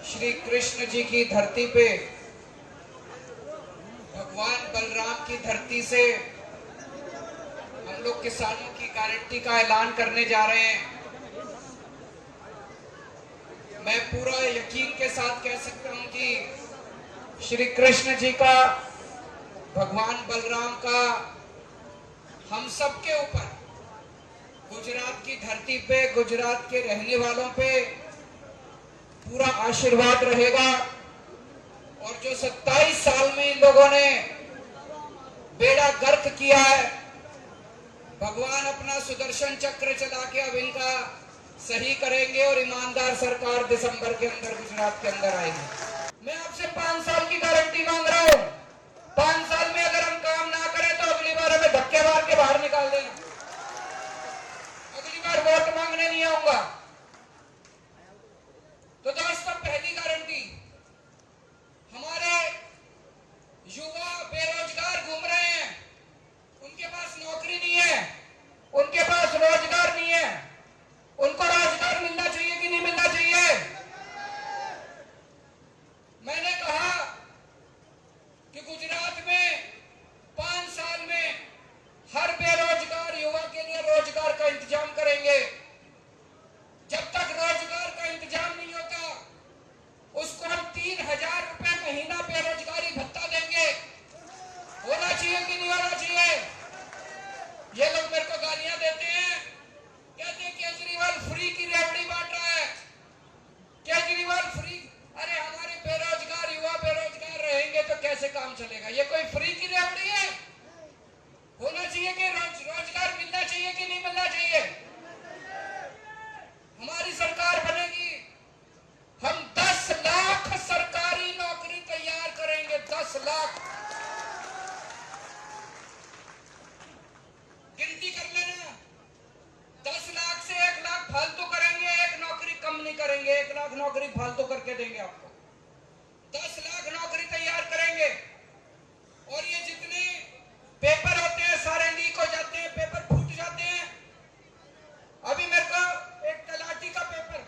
श्री कृष्ण जी की धरती पे, भगवान बलराम की धरती से हम लोग किसानों की गारंटी का ऐलान करने जा रहे हैं। मैं पूरा यकीन के साथ कह सकता हूं कि श्री कृष्ण जी का, भगवान बलराम का हम सब के ऊपर, गुजरात की धरती पे, गुजरात के रहने वालों पे पूरा आशीर्वाद रहेगा। और जो 27 साल में इन लोगों ने बेड़ा गर्क किया है, भगवान अपना सुदर्शन चक्र चला के अब इनका सही करेंगे और ईमानदार सरकार दिसंबर के अंदर गुजरात के अंदर आएगी। मैं आपसे 5 साल की गारंटी मांग रहा हूं। 5 साल में अगर हम काम ना करें तो अगली बार हमें धक्के मार के बाहर निकाल देना। अगली बार वोट मांगने नहीं आऊंगा। तो दोस्तों, पहली गारंटी, हमारे युवा बेरोजगार घूम रहे हैं, उनके पास नौकरी नहीं है, उनके पास रोजगार नहीं है। उनको रोजगार मिलना चाहिए कि नहीं मिलना चाहिए? मैंने कहा कि गुजरात में 5 साल में हर बेरोजगार युवा के लिए रोजगार का इंतजाम करेंगे। जब तक रोजगार का इंतजाम नहीं होता, उसको हम 3000 रुपए महीना बेरोजगारी भत्ता देंगे। होना चाहिए कि नहीं होना चाहिए? ये लोग मेरे को गालियां देते हैं, कहते हैं केजरीवाल फ्री की रेवड़ी बांट रहा है, केजरीवाल फ्री। अरे हमारे बेरोजगार युवा बेरोजगार रहेंगे तो कैसे काम चलेगा? ये कोई फ्री की रेवड़ी है? होना चाहिए कि रोजगार मिलना चाहिए कि नहीं मिलना चाहिए? हमारी सरकार बनेगी, हम 10 लाख सरकारी नौकरी तैयार करेंगे। 10 लाख। गिनती कर लेना, 10 लाख से 1 लाख फालतू करेंगे, 1 नौकरी कम नहीं करेंगे। 1 लाख नौकरी फालतू करके देंगे आपको। 10 लाख नौकरी तैयार करेंगे। और ये जितने पेपर होते हैं सारे लीक हो जाते हैं, पेपर फूट जाते हैं। अभी मेरे को एक तलाटी का पेपर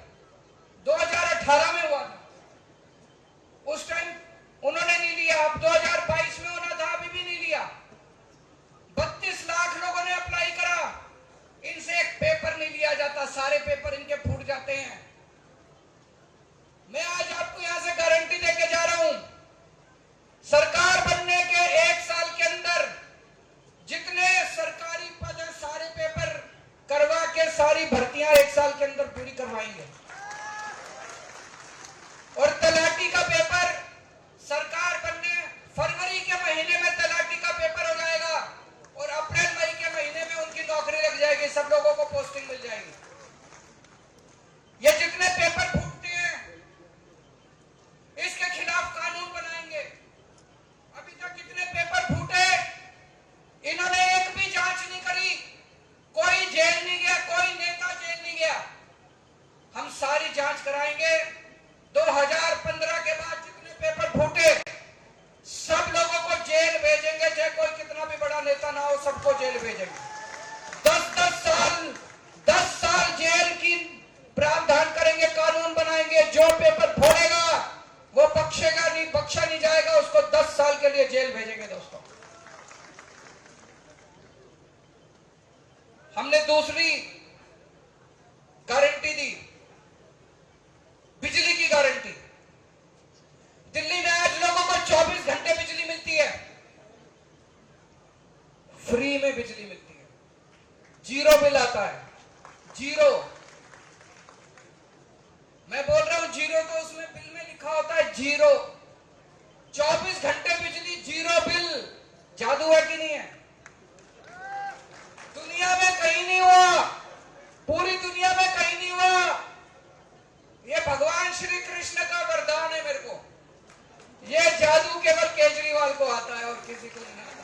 2018 में हुआ था, उस टाइम उन्होंने नहीं लिया। अब 2022 में होना था, अभी भी नहीं लिया। 32 लाख लोगों ने अप्लाई करा, इनसे एक पेपर नहीं लिया जाता, सारे पेपर इनके फूट जाते हैं। मैं आज आपको यहां से गारंटी देके जा रहा हूं, सरकार बनने के 1 साल के अंदर जितने सरकारी पद हैं सारे पेपर करवा के सारी भर्तियां 1 साल के अंदर पूरी करवाएंगे। और तलाटी का पेपर सरकार बनने फरवरी के महीने में तलाटी का पेपर हो जाएगा और अप्रैल मई के महीने में उनकी नौकरी लग जाएगी, सब लोगों को पोस्टिंग मिल जाएगी। ये जितने पेपर फूटते हैं इसके खिलाफ कानून बनाएंगे। अभी तक कितने पेपर फूटे, इन्होंने एक भी जांच नहीं करी, कोई जेल नहीं गया, कोई नेता जेल नहीं गया। हम सारी जांच कराएंगे। 2015 के बाद जितने पेपर फूटे सब लोगों को जेल भेजेंगे, चाहे कोई कितना भी बड़ा नेता ना हो, सबको जेल भेजेंगे। 10 साल जेल की प्रावधान करेंगे, कानून बनाएंगे। जो पेपर फोड़ेगा वो बख्शेगा नहीं, बख्शा नहीं जाएगा, उसको 10 साल के लिए जेल भेजेंगे। दोस्तों, हमने दूसरी गारंटी दी, बिजली की गारंटी। दिल्ली में आज लोगों को 24 घंटे बिजली मिलती है, फ्री में बिजली मिलती है, जीरो बिल आता है। जीरो, मैं बोल रहा हूं जीरो, तो उसमें बिल में लिखा होता है जीरो। 24 घंटे बिजली, जीरो बिल। जादू है कि नहीं है? दुनिया में कहीं नहीं हुआ, पूरी दुनिया में कहीं नहीं हुआ। ये भगवान श्री कृष्ण का वरदान है मेरे को। ये जादू केवल केजरीवाल को आता है और किसी को नहीं आता।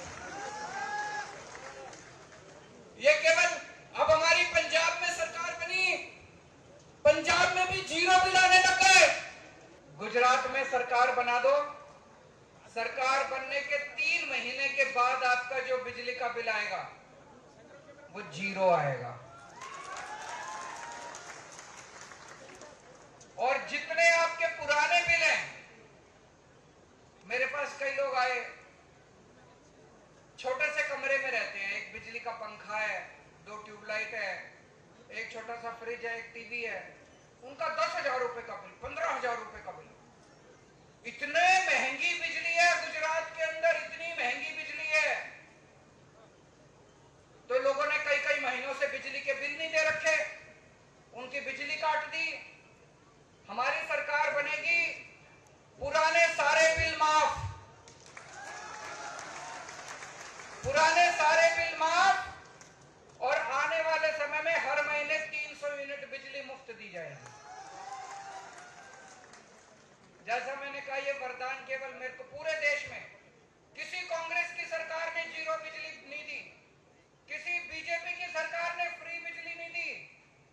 ये केवल, अब हमारी पंजाब में सरकार बनी, पंजाब में भी जीरो बिल आने लग गए। गुजरात में सरकार बना दो, सरकार बनने के 3 महीने के बाद आपका जो बिजली का बिल आएगा वो जीरो आएगा। और जितने आपके पुराने बिल हैं, मेरे पास कई लोग आए, छोटे से कमरे में रहते हैं, एक बिजली का पंखा है, 2 ट्यूबलाइट है, एक छोटा सा फ्रिज है, एक टीवी है, उनका 10,000 रुपए का बिल, 15,000 रुपए का बिल। इतने महंगी बिजली है गुजरात के अंदर, इतनी महंगी बिजली है। तो लोगों ने कई कई महीनों से बिजली के बिल नहीं दे रखे, उनकी बिजली काट दी। हमारी सरकार बनेगी, पुराने सारे बिल माफ, पुराने सारे बिल माफ, और आने वाले समय में हर महीने 300 यूनिट बिजली मुफ्त दी जाएगी। जैसा मैंने कहा, ये वरदान केवल मेरे को, पूरे देश में किसी कांग्रेस की सरकार ने जीरो बिजली नहीं दी, किसी बीजेपी की सरकार ने फ्री बिजली नहीं दी।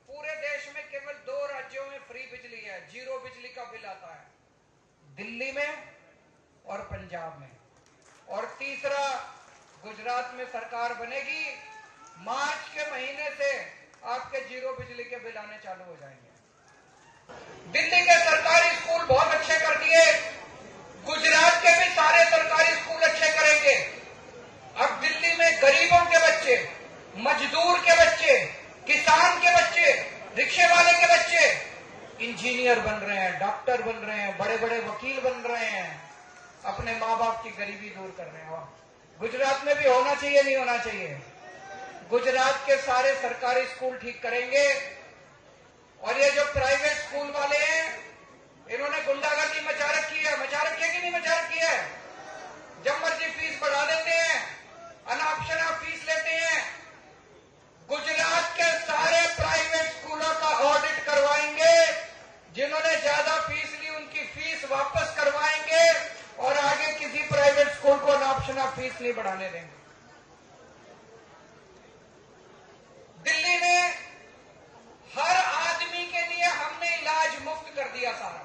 पूरे देश में केवल 2 राज्यों में फ्री बिजली है, जीरो बिजली का बिल आता है, दिल्ली में और पंजाब में। और तीसरा, गुजरात में सरकार बनेगी, मार्च के महीने से आपके जीरो बिजली के बिल आने चालू हो जाएंगे। दिल्ली के सरकारी स्कूल बहुत अच्छे कर दिए, गुजरात के भी सारे सरकारी स्कूल अच्छे करेंगे। अब दिल्ली में गरीबों के बच्चे, मजदूर के बच्चे, किसान के बच्चे, रिक्शे वाले के बच्चे इंजीनियर बन रहे हैं, डॉक्टर बन रहे हैं, बड़े बड़े वकील बन रहे हैं, अपने माँ बाप की गरीबी दूर कर रहे हैं। गुजरात में भी होना चाहिए, नहीं होना चाहिए? गुजरात के सारे सरकारी स्कूल ठीक करेंगे। और ये जो प्राइवेट स्कूल वाले हैं, इन्होंने गुंडागर्दी मचा रखी है, मचा रखी है कि नहीं मचा रखी है? जब मर्जी फीस बढ़ा देते हैं, अनापशना फीस लेते हैं। गुजरात के सारे प्राइवेट स्कूलों का ऑडिट करवाएंगे, जिन्होंने ज्यादा फीस ली उनकी फीस वापस करवाएंगे, और आगे किसी प्राइवेट स्कूल को अनापशना फीस नहीं बढ़ाने देंगे। दिल्ली में हर आदमी के लिए हमने इलाज मुफ्त कर दिया सारा।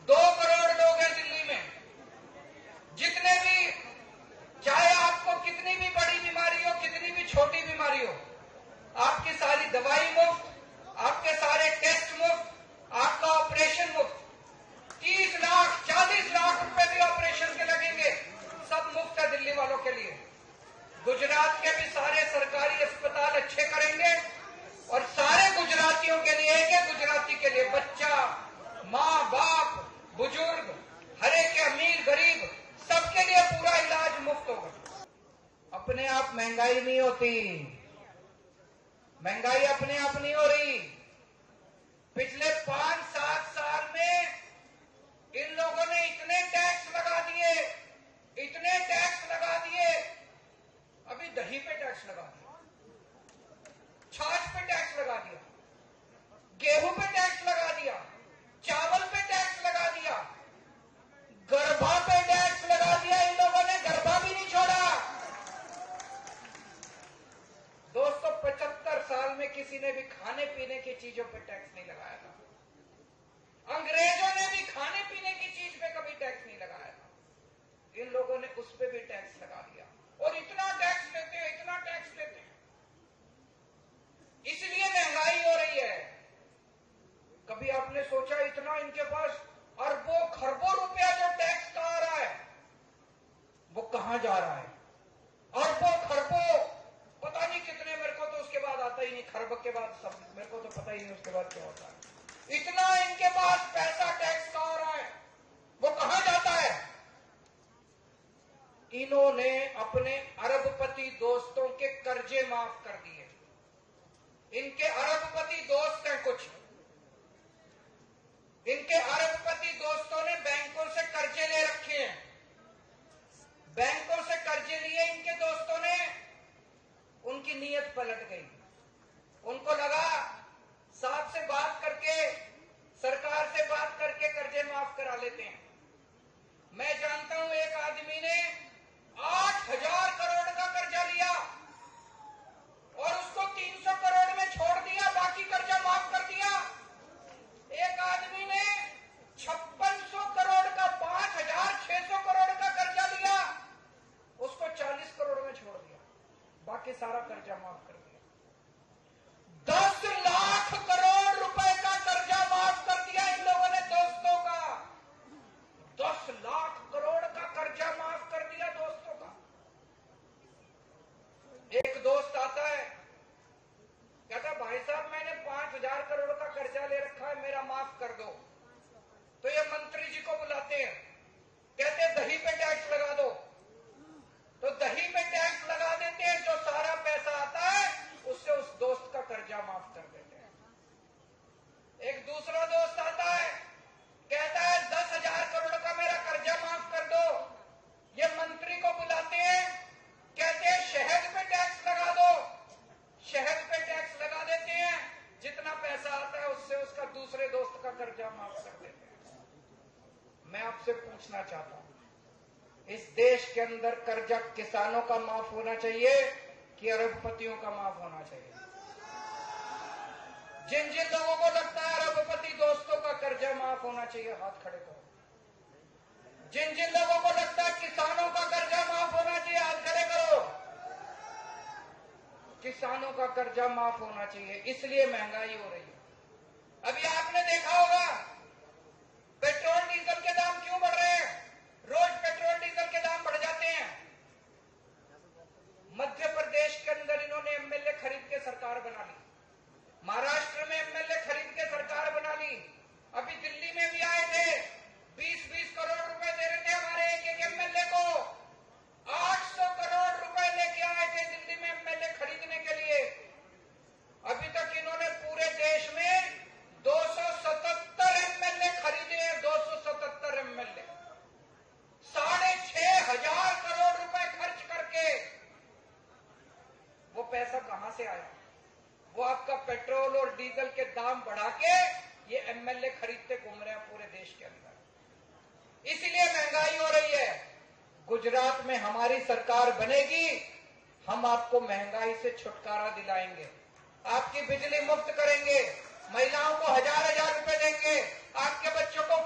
2 करोड़ लोग हैं दिल्ली में, जितने भी, चाहे आपको कितनी भी बड़ी बीमारी हो, कितनी भी छोटी बीमारी हो, आपकी सारी दवाई मुफ्त, आपके सारे टेस्ट मुफ्त, आपका ऑपरेशन मुफ्त। 30 लाख 40 लाख रुपए भी ऑपरेशन के लगेंगे, सब मुफ्त है दिल्ली वालों के लिए। गुजरात के भी सारे सरकारी अस्पताल अच्छे करेंगे, और सारे गुजरातियों के लिए, एक गुजराती के लिए, बच्चा, माँ बाप, बुजुर्ग, हर एक अमीर गरीब, सबके लिए पूरा इलाज मुफ्त होगा। अपने आप महंगाई नहीं होती, महंगाई अपने आप नहीं हो रही। पिछले 5-7 साल में इन लोगों ने इतने टैक्स लगा दिए, इतने टैक्स लगा दिए। अभी दही पे टैक्स लगा दिया, छाछ पे टैक्स लगा दिया, गेहूं पे टैक्स लगा दिया, चावल पे टैक्स लगा दिया, गरबा पे टैक्स लगा दिया। इन लोगों ने गरबा भी नहीं छोड़ा। दोस्तों, 75 साल में किसी ने भी खाने पीने की चीजों पे टैक्स नहीं लगाया था। अंग्रेजों ने भी खाने पीने की चीज पे कभी टैक्स नहीं लगाया था। इन लोगों ने उस पे भी टैक्स लगा दिया, और इतना टैक्स लेते हैं, इतना टैक्स लेते हैं, इसलिए महंगाई हो रही है। कभी आपने सोचा इतना इनके पास अरबों खरबों रुपया जो टैक्स का आ रहा है, वो कहां जा रहा है? अरबों खरबों, पता नहीं कितने, मेरे को तो उसके बाद आता ही नहीं, खरब के बाद सब, मेरे को तो पता ही नहीं उसके बाद क्या होता है। इतना इनके पास पैसा टैक्स का आ रहा है, वो कहां जाता है? इन्होंने अपने अरबपति दोस्तों के कर्जे माफ कर दिए। इनके अरबपति दोस्त हैं कुछ, इनके अरबपति दोस्तों ने बैंकों से कर्जे ले रखे हैं, बैंकों से कर्जे लिए इनके दोस्तों ने। उनकी नीयत पलट गई, उनको लगा साहब से बात करके, सरकार से बात करके कर्जे माफ करा लेते हैं। मैं जानता हूं एक आदमी ने 8,000 करोड़ का कर्जा लिया और उसको 300 करोड़ में छोड़ दिया, बाकी कर्जा माफ कर दिया। एक आदमी ने 5600 करोड़ का, 5,600 करोड़ का कर्जा लिया, उसको 40 करोड़ में छोड़ दिया, बाकी सारा कर्जा माफ कर दिया। 10 लाख करोड़ रुपए का कर्जा माफ कर दिया इन लोगों पूछना चाहता हूं, इस देश के अंदर कर्जा किसानों का माफ होना चाहिए कि अरबपतियों का माफ होना चाहिए? जिन जिन लोगों को लगता है अरबपति दोस्तों का कर्जा माफ होना चाहिए, हाथ खड़े करो। जिन जिन लोगों को लगता है किसानों का कर्जा माफ होना चाहिए, हाथ खड़े करो। किसानों का कर्जा माफ होना चाहिए, इसलिए महंगाई हो रही है। अभी आपने देखा होगा पेट्रोल डीजल के दाम क्यों बढ़ रहे हैं? रोज पेट्रोल डीजल के दाम बढ़ जाते हैं। मध्य प्रदेश के अंदर इन्होंने एमएलए खरीद के सरकार बना ली, महाराष्ट्र में एमएलए खरीद के सरकार बना ली, अभी दिल्ली में भी आए थे, 20-20 करोड़ रुपए दे रहे थे हमारे एक एक एमएलए को। 800 करोड़ रुपए लेके आए थे दिल्ली में एमएलए खरीदने के लिए। अभी तक इन्होंने पूरे देश में 277 एमएलए खरीदे हैं, 277 एमएलए, 6,500 करोड़ रुपए खर्च करके। वो पैसा कहां से आया? वो आपका पेट्रोल और डीजल के दाम बढ़ा के ये एमएलए खरीदते घूम रहे हैं पूरे देश के अंदर, इसलिए महंगाई हो रही है। गुजरात में हमारी सरकार बनेगी, हम आपको महंगाई से छुटकारा दिलाएंगे, आपकी बिजली मुफ्त करेंगे, महिलाओं को 1,000 रुपए देंगे, आपके बच्चों को